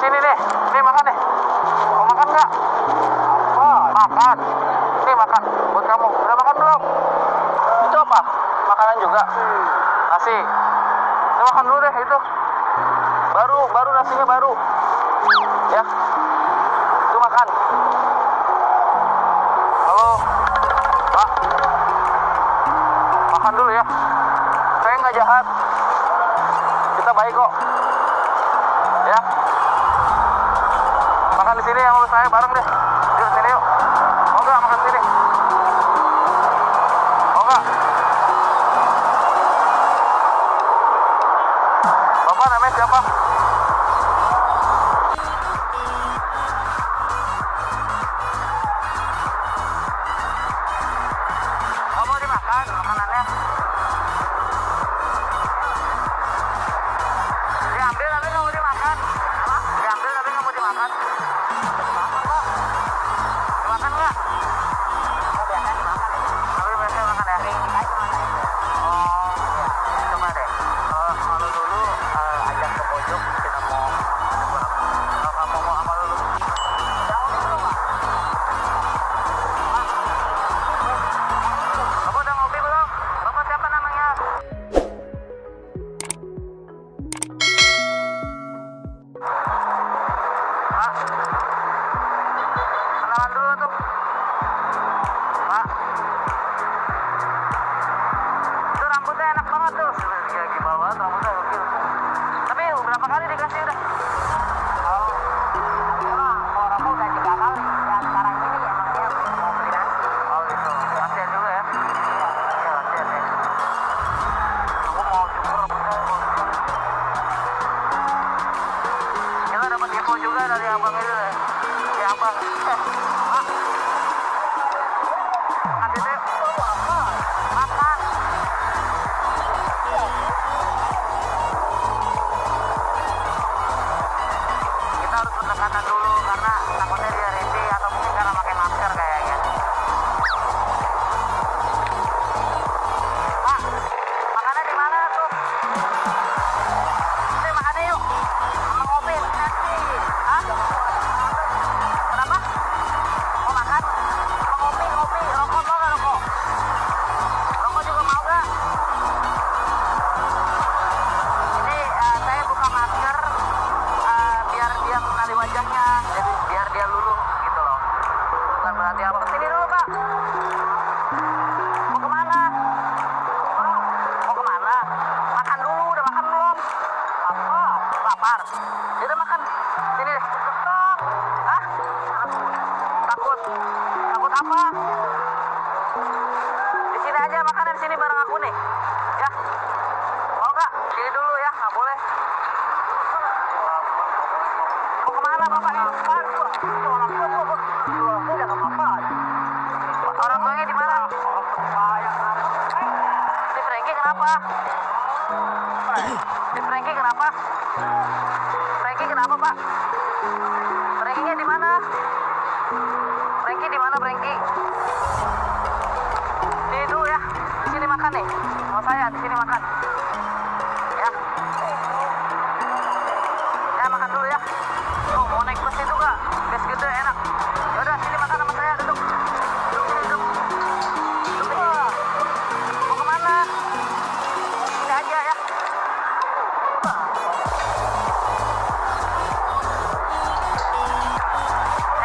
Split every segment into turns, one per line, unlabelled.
sini nih. Nih makan nih. Mau makan nggak? Makan. Nih makan buat kamu. Udah makan belum? Itu apa? Makanan juga. Nasi. Udah makan dulu deh itu. Baru nasinya baru. Ya. Itu makan. Halo. Pak. Makan dulu ya. Saya nggak jahat. Kita baik kok. Ya. Makan di sini sama saya bareng deh. Yuk sini yuk. Mau nggak makan sini? Mau nggak? Bapak namanya siapa? Kamu mau dimakan makanannya? Diambil tapi nggak mau dimakan. Apa? Diambil tapi nggak mau dimakan. Dimakan kok. Dimakan nggak? Oh biasanya dimakan ya. Tapi biasanya makan ya. Oh ya. Coba deh. Kalau dulu ajak ke pojok kita mau ada berapa? Kalau kamu mau sama dulu. Udah ngopi belum Pak? Bapak udah ngopi belum? Bapak siapa namanya? Pak, kenalan dulu tuh. Pak, itu rambutnya enak banget tuh. Gimana banget rambutnya gokil. Tapi berapa kali dikasih udah? Oh, kalau rambut udah 3 kali. Ya sekarang ini emangnya mau beli nasi. Oh gitu, kasihan juga ya. Iya kasihan ya. Aku mau cukur rambutnya. Kita dapat info juga dari abang itu ya. Si abang. Pak. Makan dulu yuk. Makan. Kita harus pendekatan dulu karena takutnya dia risih atau mungkin karena pakai masker kayaknya. Pak, makannya di mana tuh? Nih makannya yuk. Sama ngopi nasi. Hah? Kenapa? Mau makan? Mau ngopi? Rokok mau nggak rokok? Rokok juga mau nggak? Ini saya buka masker biar dia mengenali wajahnya, jadi biar dia luluh gitu loh. Bukan berarti apa. Kesini dulu Pak. Mau kemana? Mau kemana? Makan dulu, udah makan belum? Lapar. Ya udah makan. Sini deh. Hah? Takut? Takut apa? Di sini aja makan di sini bareng aku nih. Ya. Mau nggak? Sini dulu ya, nggak boleh. Mau kemana Bapak ini? Orang tua udah nggak apa-apa. Orang tuanya di mana? Si Frankie kenapa? Si Frankie kenapa? Frankie kenapa Pak? Frankie-nya di mana? Frankie di mana Frankie? Sini dulu ya. Di sini makan nih. Mau saya di sini makan. Ya. Ya makan dulu ya. Tuh mau naik bus itu nggak? Bus gede enak. Yaudah sini makan sama saya duduk. Duduk sini duduk. Duduk sini. Mau kemana? Sini aja ya.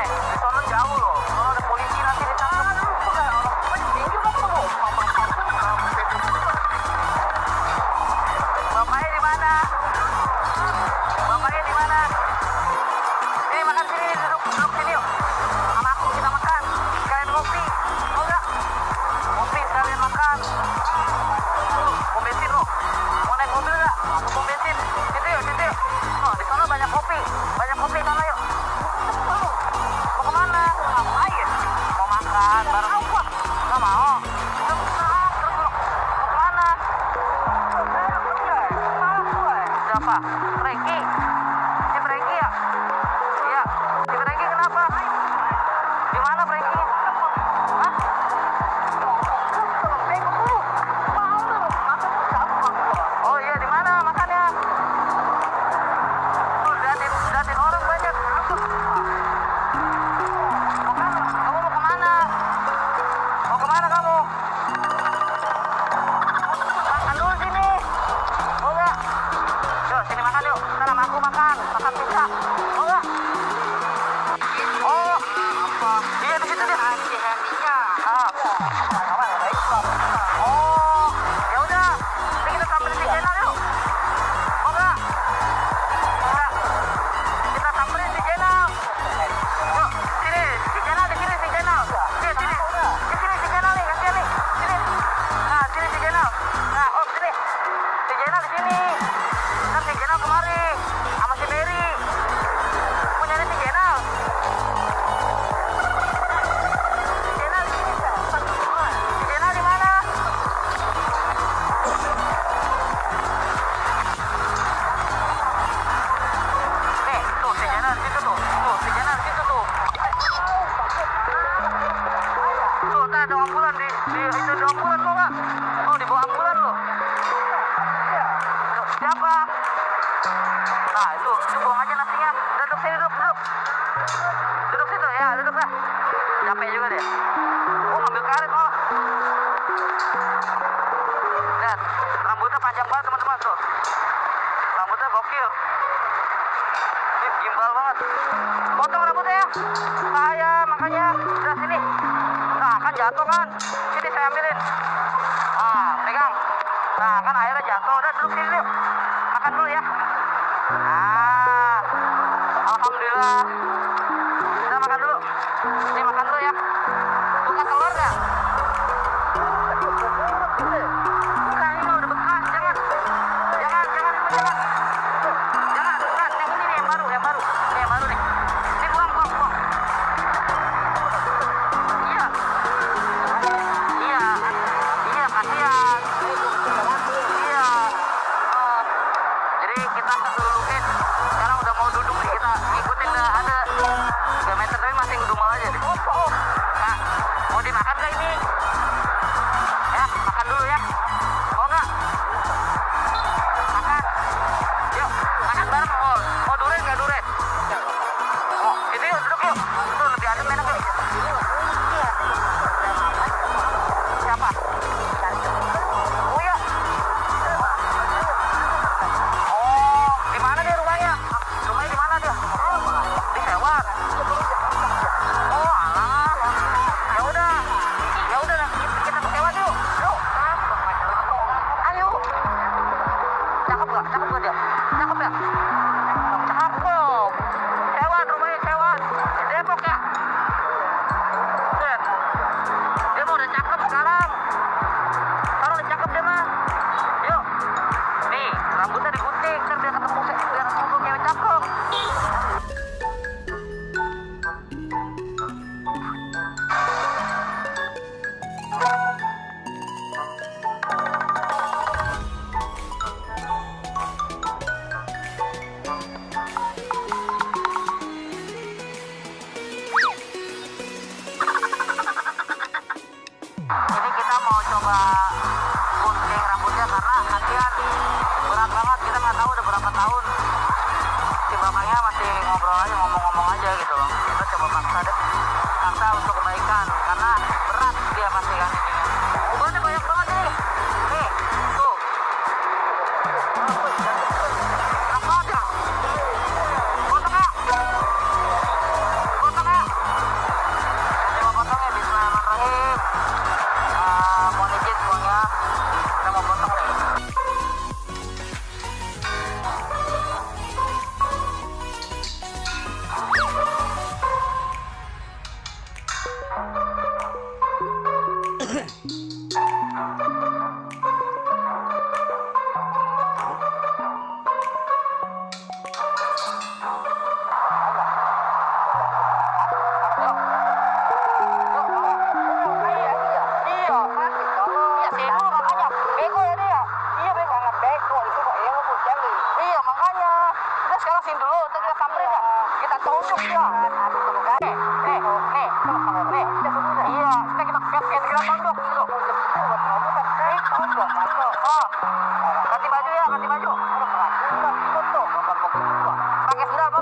Di sono jauh loh. Sono ada polisi nanti ditangkap. Si Nah itu buang aja nasinya. Duduk sini, duduk. Duduk situ ya, duduk lah. Capek juga deh. Oh ngambil karet malah. Lihat, rambutnya panjang banget teman-teman tuh. Rambutnya gokil. Ini gimbal banget. Potong rambutnya ya. Saya makanya udah sini. Nah kan jatuh kan. Sini saya ambilin. Ah pegang. Nah kan airnya jatuh. Udah duduk sini yuk. Makan dulu ya. Ah alhamdulillah. Udah makan dulu. Ini makan dulu ya. Buka telur nggak? Bukan ini udah bekas. Jangan. Jangan. Bukan yang ini nih yang baru. Ini yang baru nih. Ini buang. Iya. Kasihan. Iya. Jadi kita duluin. Sekarang udah mau duduk nih, kita ngikutin ada 3 meter tapi masih ngedumel aja deh. Nah, mau dimakan gak ini? Ya, makan dulu ya. Mau nggak? Makan. Yuk, makan bareng. Oh duren nggak duren? Oh, itu yuk, duduk yuk. Itu lebih adem enak yuk. Siapa? Oh ya. Oh, di mana dia rumahnya? Rumahnya di mana dia? Di Sewar. Oh, alah. Ya udah kita ke Sewar yuk. Yuk. Ayo. Cakep gak dia? Cakep ya? Cakep. Sewar, rumahnya Sewar. Di Depok ya? Lihat. Dia mau udah cakep sekarang. Sekarang udah cakep dia mah. Yuk. Nih, rambutnya digunting. Ntar biar ketemu cewek cakep. Jadi kita mau coba gunting rambutnya karena kasihan berat banget, kita nggak tahu udah berapa tahun. Si bapaknya masih ngomong-ngomong aja gitu loh. Kita coba paksa untuk kebaikan karena berat dia pasti kan ininya. Ubannya banyak banget nih. Nih, tuh. Enak banget ya. Potong ya. Coba potongnya, bismillahirrahmanirrahim. Mohon izin semuanya, kita mau potong nih. Ganti baju ya, ganti baju. Pakai sendal, ya.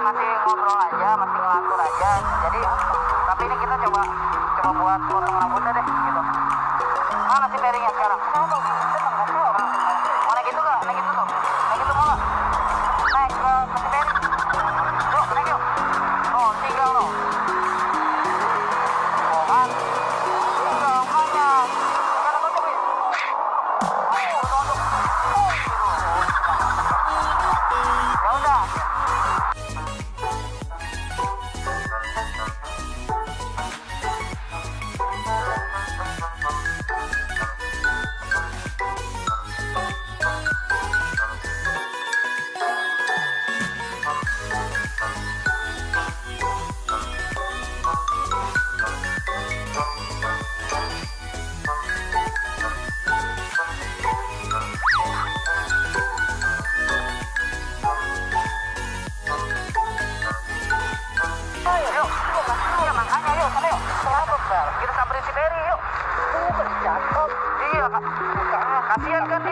Masih ngobrol aja, masih ngelantur aja. Jadi, tapi ini kita coba buat potong rambutnya deh, gitu. Mana si piringnya sekarang? Mau naik itu nggak? Naik itu tuh. Naik itu mau nggak? Naik ke si piring. Yuk, naik yuk. Oh, tinggal loh. Oh kan? Tinggal makanya.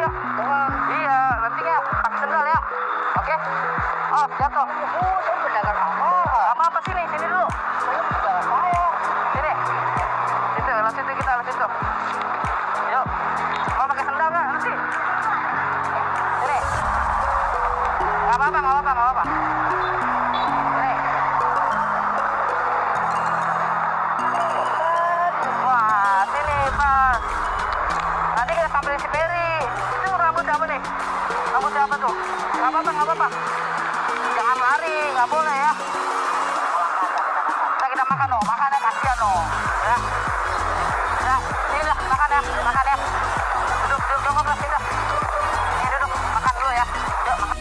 ya. Iya, nanti ya pakai sendal ya. Oke. Oh, jatuh. Saya berdagang apa sini dulu. Sini. Situ, lewat situ kita, lewat situ. Yuk. Mau pakai sendal nggak nanti? Sini. Nggak apa-apa. Sini. Wah, sini Pak. Nanti kita sampai si Peri. Itu rambut apa nih? Rambut siapa tuh? Nggak apa-apa. Jangan lari, nggak boleh ya. Kita makan loh, makannya kasihan loh. Ya. Ya, sini lah, makan ya. Duduk lah, sini lah. Ini duduk, makan dulu ya. Yuk, makan.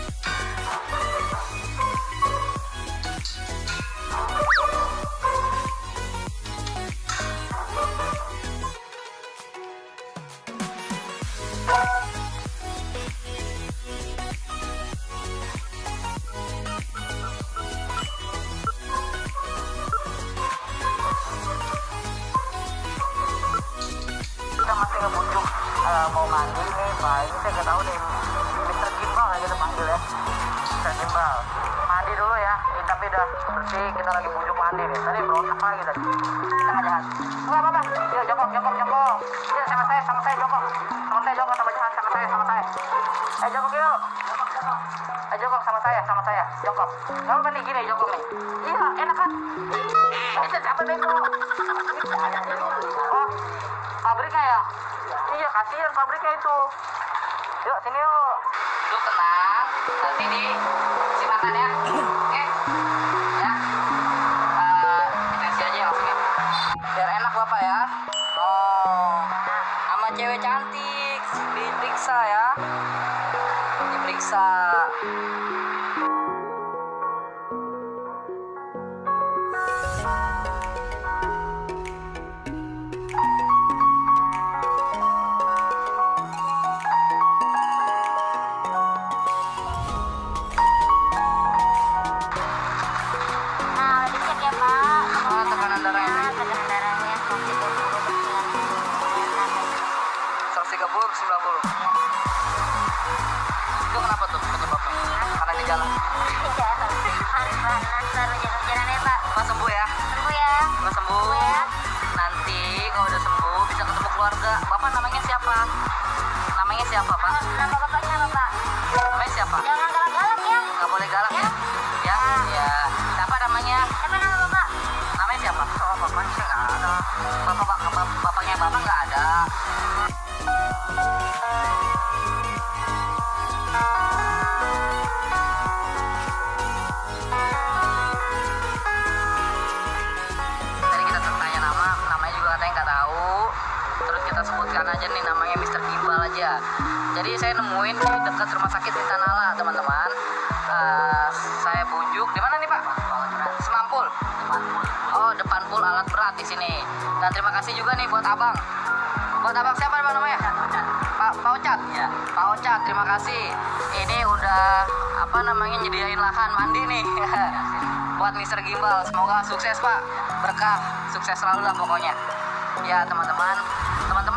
Kita masih ngebujuk mau mandi nih Pak. Ini saya nggak tahu nih Mr. Gimbal ya kita panggil ya. Mr. Gimbal mandi dulu ya. Ini tapi udah bersih, kita lagi bujuk mandi nih. Tadi berontak lagi tadi. Kita nggak jahat. Nggak apa-apa. Yuk jongkok. Yuk sama saya jongkok. Sama saya. Jongkok yuk. Jongkok sama saya. Jongkok. Kamu kan nih gini jongkok nih. Iya enak kan. Itu siapa bego? Oh. Pabriknya ya? Iya, kasihan pabriknya itu. Yuk, sini yuk. Lu tenang, nanti si makan ya. Oke? Ya. Dikasih aja langsung. Biar enak Bapak ya. Oh. Sama cewek cantik diperiksa ya. Diperiksa. Itu kenapa tuh penyebabnya? Karena di jalan.
Hari panas baru jalan-jalan ya Pak.
Mas sembuh ya?
Sembuh ya.
Mas sembuh.
Ya.
Nanti kalau udah sembuh bisa ketemu keluarga. Bapak namanya siapa? Namanya siapa Pak?
Nama bapaknya apa Pak?
Namanya siapa?
Jangan galak-galak ya.
Nggak boleh galak ya? Ya. Siapa namanya?
Siapa nama bapak?
Namanya siapa? Oh bapaknya nggak ada. Bapaknya bapak nggak ada. Sebutkan aja nih namanya Mr. Gimbal aja. Jadi saya nemuin di dekat rumah sakit di Tanala teman-teman. Saya bujuk di mana nih Pak? Semampul. Oh depan pool alat berat di sini. Dan terima kasih juga nih buat abang. Buat abang siapa namanya? Pak Ocat. Ya. Pak Ocat terima kasih. Ini udah nyediain lahan mandi nih. Buat Mr. Gimbal. Semoga sukses Pak. Berkah sukses selalu lah pokoknya. Ya teman-teman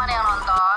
yang nonton